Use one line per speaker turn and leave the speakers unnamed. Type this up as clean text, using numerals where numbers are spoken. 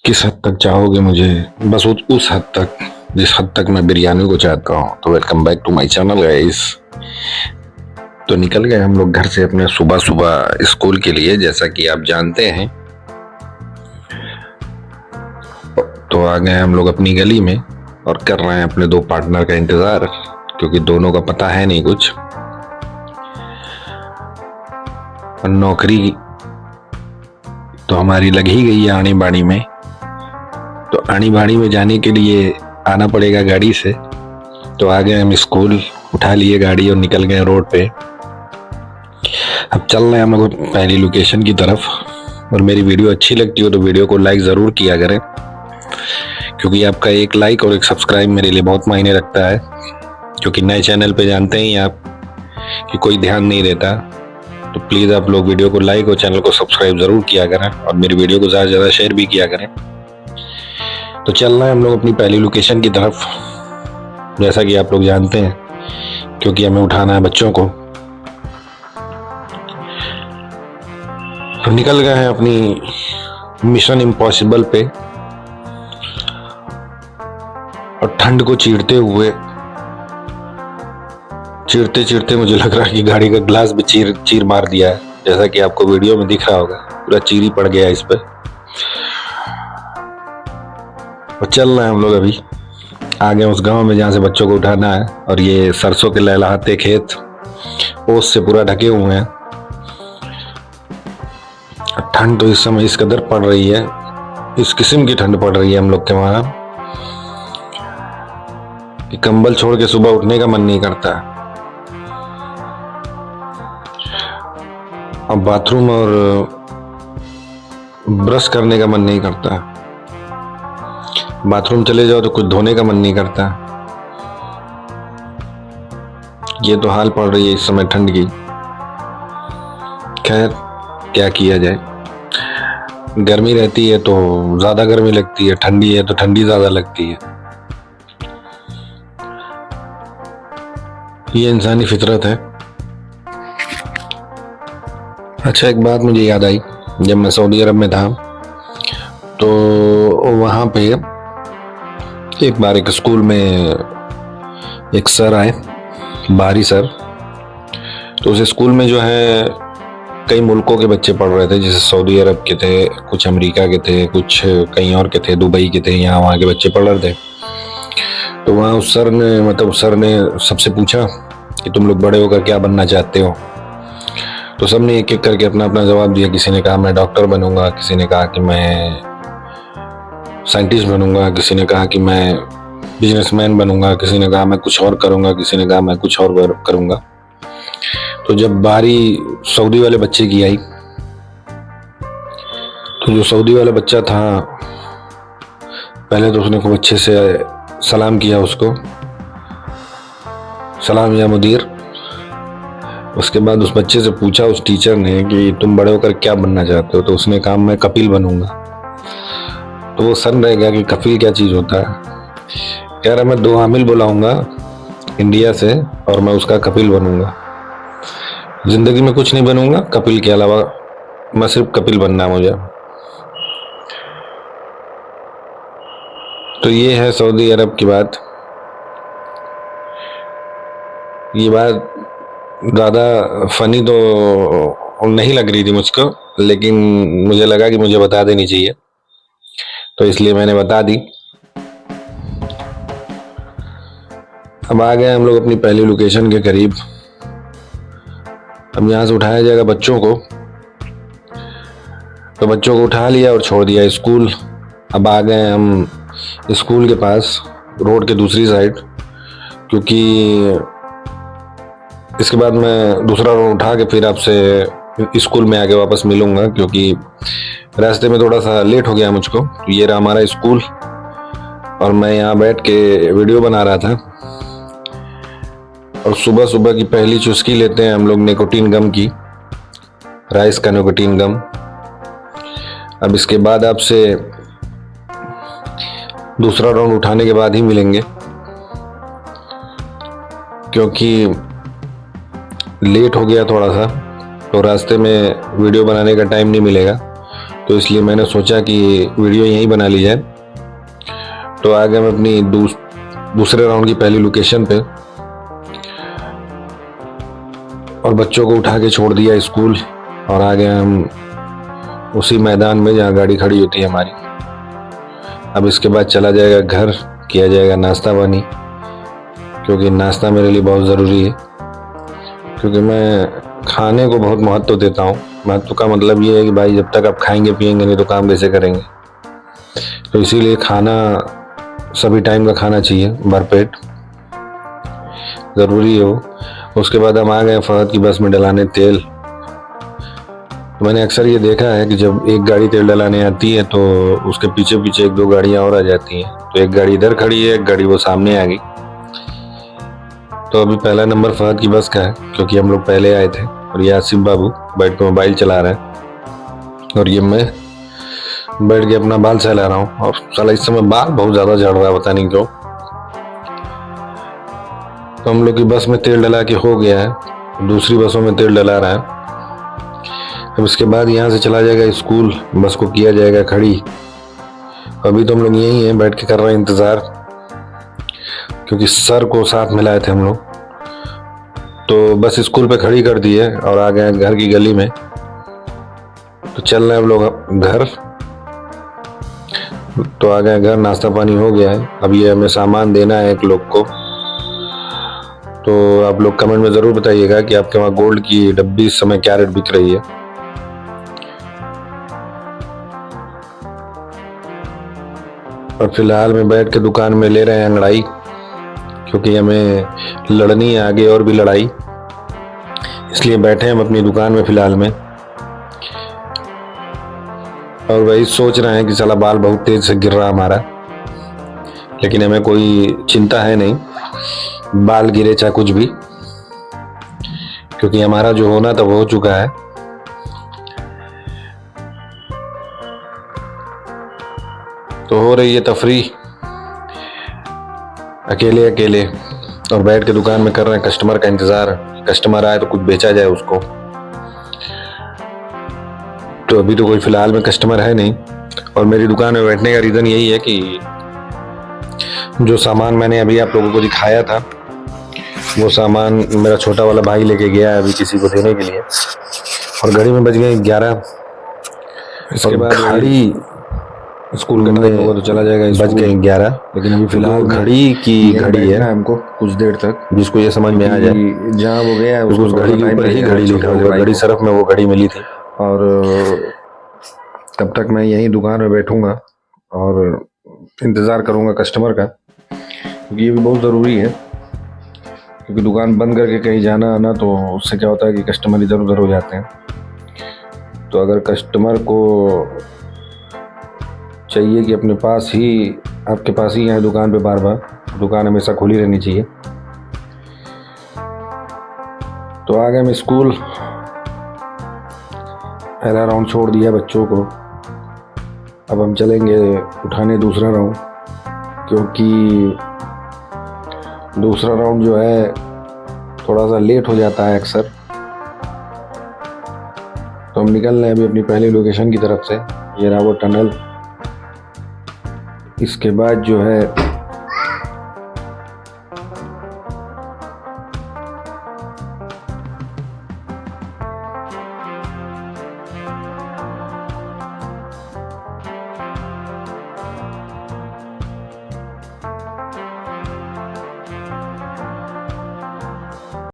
किस हद तक चाहोगे मुझे? बस उस हद तक जिस हद तक मैं बिरयानी को चाहता हूँ। तो welcome back to my channel guys. तो निकल गए हम लोग घर से अपने सुबह सुबह स्कूल के लिए, जैसा कि आप जानते हैं। तो आ गए हम लोग अपनी गली में और कर रहे हैं अपने दो पार्टनर का इंतजार, क्योंकि दोनों का पता है नहीं कुछ। और नौकरी तो हमारी लग ही गई है आनी बाड़ी में। तो आनी बाड़ी में जाने के लिए आना पड़ेगा गाड़ी से। तो आ गए हम स्कूल, उठा लिए गाड़ी और निकल गए रोड पे। अब चल रहे हैं हम लोग पहली लोकेशन की तरफ। और मेरी वीडियो अच्छी लगती हो तो वीडियो को लाइक ज़रूर किया करें, क्योंकि आपका एक लाइक और एक सब्सक्राइब मेरे लिए बहुत मायने रखता है। क्योंकि नए चैनल पे जानते ही आप कि कोई ध्यान नहीं देता। तो प्लीज़ आप लोग वीडियो को लाइक और चैनल को सब्सक्राइब ज़रूर किया करें और मेरी वीडियो को ज़्यादा से ज़्यादा शेयर भी किया करें। तो चल रहे हैं हम लोग अपनी पहली लोकेशन की तरफ, जैसा कि आप लोग जानते हैं, क्योंकि हमें उठाना है बच्चों को। तो निकल गए हैं अपनी मिशन इम्पॉसिबल पे। और ठंड को चीरते चीरते मुझे लग रहा है कि गाड़ी का ग्लास भी चीर मार दिया है, जैसा कि आपको वीडियो में दिख रहा होगा। पूरा चीर ही पड़ गया इस पे। और चल रहे हैं हम लोग अभी आगे उस गांव में जहाँ से बच्चों को उठाना है। और ये सरसों के लहलहाते खेत ओस से पूरा ढके हुए हैं। ठंड तो इस समय इस कदर पड़ रही है, इस किस्म की ठंड पड़ रही है हम लोग के वहां कि कंबल छोड़ के सुबह उठने का मन नहीं करता। अब बाथरूम और ब्रश करने का मन नहीं करता। बाथरूम चले जाओ तो कुछ धोने का मन नहीं करता। ये तो हाल पड़ रही है इस समय ठंड की। खैर, क्या किया जाए। गर्मी रहती है तो ज्यादा गर्मी लगती है, ठंडी है तो ठंडी ज्यादा लगती है। ये इंसानी फितरत है। अच्छा, एक बात मुझे याद आई। जब मैं सऊदी अरब में था तो वहाँ पे एक बार एक स्कूल में एक सर आए, बाहरी सर। तो उस स्कूल में जो है कई मुल्कों के बच्चे पढ़ रहे थे, जैसे सऊदी अरब के थे, कुछ अमेरिका के थे, कुछ कहीं और के थे, दुबई के थे, यहाँ वहाँ के बच्चे पढ़ रहे थे। तो वहाँ उस सर ने सबसे पूछा कि तुम लोग बड़े होकर क्या बनना चाहते हो। तो सबने एक एक करके अपना अपना जवाब दिया। किसी ने कहा मैं डॉक्टर बनूंगा, किसी ने कहा कि मैं साइंटिस्ट बनूंगा, किसी ने कहा कि मैं बिजनेसमैन बनूंगा, किसी ने कहा मैं कुछ और करूंगा, किसी ने कहा मैं कुछ और करूंगा। तो जब बारी सऊदी वाले बच्चे की आई तो जो सऊदी वाला बच्चा था, पहले तो उसने खूब अच्छे से सलाम किया उसको, सलाम या मुदीर। उसके बाद उस बच्चे से पूछा उस टीचर ने कि तुम बड़े होकर क्या बनना चाहते हो। तो उसने कहा मैं कपिल बनूंगा। तो वो सन रह गया कि कपिल क्या चीज होता है। कह रहा मैं 2 आमिल बुलाऊंगा इंडिया से और मैं उसका कपिल बनूंगा। जिंदगी में कुछ नहीं बनूंगा कपिल के अलावा, मैं सिर्फ कपिल बनना है मुझे। तो ये है सऊदी अरब की बात। ये बात ज़्यादा फनी तो नहीं लग रही थी मुझको, लेकिन मुझे लगा कि मुझे बता देनी चाहिए, तो इसलिए मैंने बता दी। अब आ गए हम लोग अपनी पहली लोकेशन के करीब। अब यहाँ से उठाया जाएगा बच्चों को। तो बच्चों को उठा लिया और छोड़ दिया स्कूल। अब आ गए हम स्कूल के पास, रोड के दूसरी साइड, क्योंकि इसके बाद मैं दूसरा रोड उठा के फिर आपसे स्कूल में आके वापस मिलूंगा, क्योंकि रास्ते में थोड़ा सा लेट हो गया मुझको। तो ये रहा हमारा स्कूल और मैं यहाँ बैठ के वीडियो बना रहा था। और सुबह सुबह की पहली चुस्की लेते हैं हम लोग निकोटीन गम की, राइस का निकोटीन गम। अब इसके बाद आपसे दूसरा राउंड उठाने के बाद ही मिलेंगे, क्योंकि लेट हो गया थोड़ा सा, तो रास्ते में वीडियो बनाने का टाइम नहीं मिलेगा। तो इसलिए मैंने सोचा कि वीडियो यहीं बना ली जाए। तो आ गए हम अपनी दूसरे राउंड की पहली लोकेशन पे और बच्चों को उठा के छोड़ दिया स्कूल और आ गए हम उसी मैदान में जहाँ गाड़ी खड़ी होती है हमारी। अब इसके बाद चला जाएगा घर, किया जाएगा नाश्ता पानी, क्योंकि नाश्ता मेरे लिए बहुत ज़रूरी है। क्योंकि मैं खाने को बहुत महत्व देता हूँ। महत्व का मतलब ये है कि भाई जब तक आप खाएंगे पिएंगे नहीं तो काम कैसे करेंगे। तो इसीलिए खाना सभी टाइम का खाना चाहिए, भरपेट, ज़रूरी है वो। उसके बाद हम आ गए फहद की बस में डलाने तेल। तो मैंने अक्सर ये देखा है कि जब एक गाड़ी तेल डलाने आती है तो उसके पीछे पीछे एक दो गाड़ियाँ और आ जाती हैं। तो एक गाड़ी इधर खड़ी है, एक गाड़ी वो सामने आ गई। तो अभी पहला नंबर फहद की बस का है, क्योंकि हम लोग पहले आए थे। और ये आसिफ बाबू बैठ के मोबाइल चला रहे हैं और ये मैं बैठ के अपना बाल सहला रहा हूँ। और साला इस समय बाल बहुत ज़्यादा झड़ रहा है, पता नहीं क्यों। तो हम लोग की बस में तेल डला के हो गया है, दूसरी बसों में तेल डला रहा है। अब इसके बाद यहाँ से चला जाएगा स्कूल, बस को किया जाएगा खड़ी। अभी तो हम लोग यहीं हैं, बैठ के कर रहे हैं इंतज़ार, क्योंकि सर को साथ में लाए थे हम लोग। तो बस स्कूल पे खड़ी कर दी है और आ गए घर की गली में। तो चल रहे हैं हम लोग घर। तो आ गए घर, नाश्ता पानी हो गया है। अब ये हमें सामान देना है एक लोग को। तो आप लोग कमेंट में ज़रूर बताइएगा कि आपके वहाँ गोल्ड की डब्बी इस समय क्या रेट बिक रही है। और फिलहाल में बैठ के दुकान में ले रहे हैं अंगड़ाई, क्योंकि हमें लड़नी है आगे और भी लड़ाई, इसलिए बैठे हम अपनी दुकान में फिलहाल में। और वही सोच रहे हैं कि साला बाल बहुत तेज से गिर रहा हमारा, लेकिन हमें कोई चिंता है नहीं, बाल गिरे चाहे कुछ भी, क्योंकि हमारा जो होना था वो हो चुका है। तो हो रही है तफरी अकेले अकेले, और बैठ के दुकान में कर रहे हैं कस्टमर का इंतज़ार। कस्टमर आए तो कुछ बेचा जाए उसको। तो अभी तो कोई फिलहाल में कस्टमर है नहीं। और मेरी दुकान में बैठने का रीज़न यही है कि जो सामान मैंने अभी आप लोगों को दिखाया था वो सामान मेरा छोटा वाला भाई लेके गया है अभी किसी को देने के लिए। और घड़ी में बज गए 11। इसके बाद घड़ी स्कूल करने होगा तो चला जाएगा, बज गए 11। लेकिन अभी फिलहाल घड़ी की घड़ी है हमको कुछ देर तक, जिसको ये समझ में आ जाए जहाँ वो गया है उस घड़ी के ऊपर ही घड़ी लिखा होगा। घड़ी सरफ में वो घड़ी मिली थी। और तब तक मैं यहीं दुकान में बैठूंगा और इंतज़ार करूंगा कस्टमर का, क्योंकि ये भी बहुत ज़रूरी है। क्योंकि दुकान बंद करके कहीं जाना आना तो उससे क्या होता है कि कस्टमर इधर उधर हो जाते हैं। तो अगर कस्टमर को चाहिए कि अपने पास ही, आपके पास ही आए दुकान पे बार बार, दुकान हमेशा खुली रहनी चाहिए। तो आ गए हम स्कूल, पहला राउंड छोड़ दिया बच्चों को। अब हम चलेंगे उठाने दूसरा राउंड, क्योंकि दूसरा राउंड जो है थोड़ा सा लेट हो जाता है अक्सर। तो हम निकल रहे हैं अभी अपनी पहली लोकेशन की तरफ से। ये रहा वो टनल। इसके बाद जो है